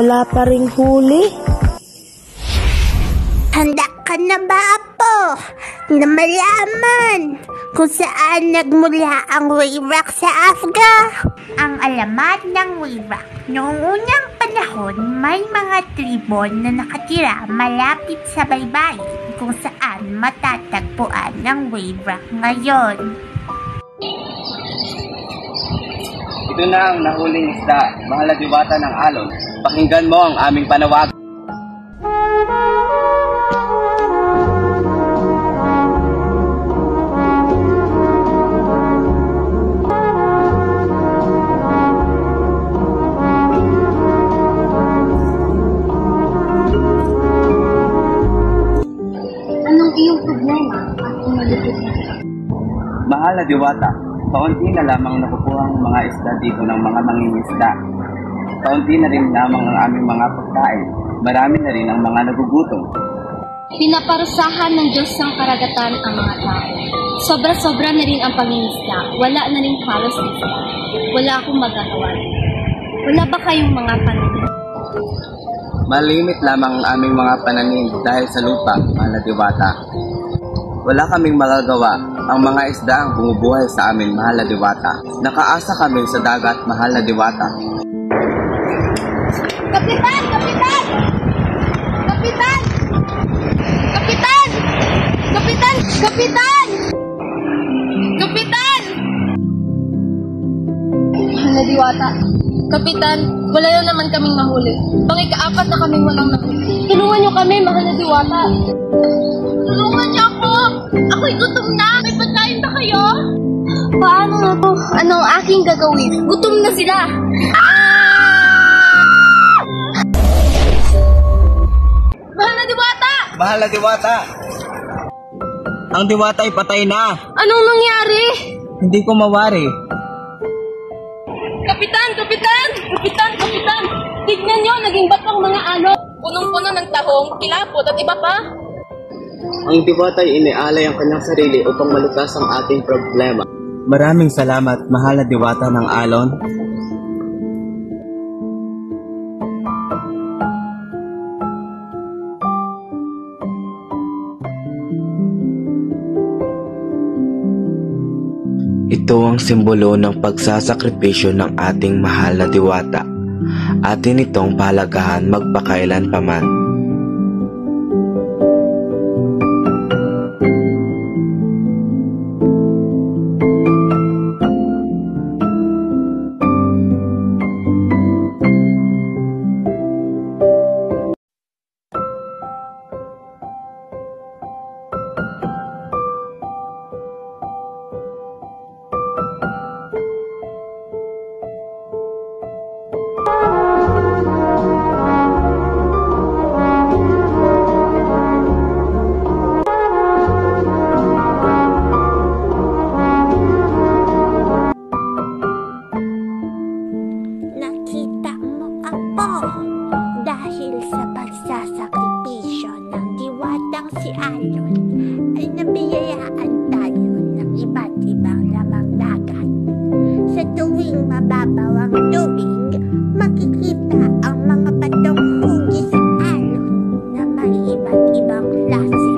wala pa ring huli. Handa ka na ba, Apo, na malaman kung saan nagmula ang Wayrock sa Afga? Ang alamat ng Wayrock, noong unang panahon, may mga tribo na nakatira malapit sa baybayin kung saan matatagpuan ng Wayrock ngayon. Ito na ang nahuling isda, mahal na diwata ng alon. Pakinggan mo ang aming panawag. Anong iyong problema at umalipit na? Mahal na diwata, kaunti na lamang nakukuha ang mga isda dito ng mga mangingisda. Kaunti na rin lamang ang aming mga pagkain. Marami na rin ang mga nagugutom. Pinaparusahan ng Diyos ng karagatan ang mga tao. Sobra-sobra na rin ang pangingisda. Wala na rin halos isda. Wala akong magagawa. Wala ba kayong mga pananim? Malimit lamang ang aming mga pananim dahil sa lupa, mahal na diwata. Wala kaming magagawa. Ang mga isda ang bumubuhay sa amin, mahal na diwata. Nakaasa kami sa dagat, mahal na diwata. Kapitan! Kapitan! Kapitan! Kapitan! Kapitan! Kapitan! Kapitan! Mahal na diwata. Kapitan, wala na naman kaming mahuli. Pang-ikaapat na kaming walang nahuli. Tulungan niyo kami, mahal na diwata. Tulungan niyo ako! Ako'y gutom na! May pagkain ba kayo? Paano na to? Anong aking gagawin? Gutom na sila! Mahal na diwata! Mahal na diwata! Ang diwata ay patay na! Anong nangyari? Hindi ko mawari. Kapitan! Kapitan! Kapitan! Kapitan! Tignan niyo, naging batang mga alon. Punong-puno ng tahong, kilapot at iba pa. Ang diwata ay inialay ang kanyang sarili upang malutas ang ating problema. Maraming salamat, mahal na diwata ng alon. Ito ang simbolo ng pagsasakripisyo ng ating mahal na diwata. Atin itong pahalagahan magpakailan paman. Dahil sa pagsasakripisyo ng diwatang si Alon, ay nabiyayaan tayo ng iba't ibang lamang dagat. Sa tuwing mababaw ang tubig, makikita ang mga batong hugis Alon na may iba't ibang klase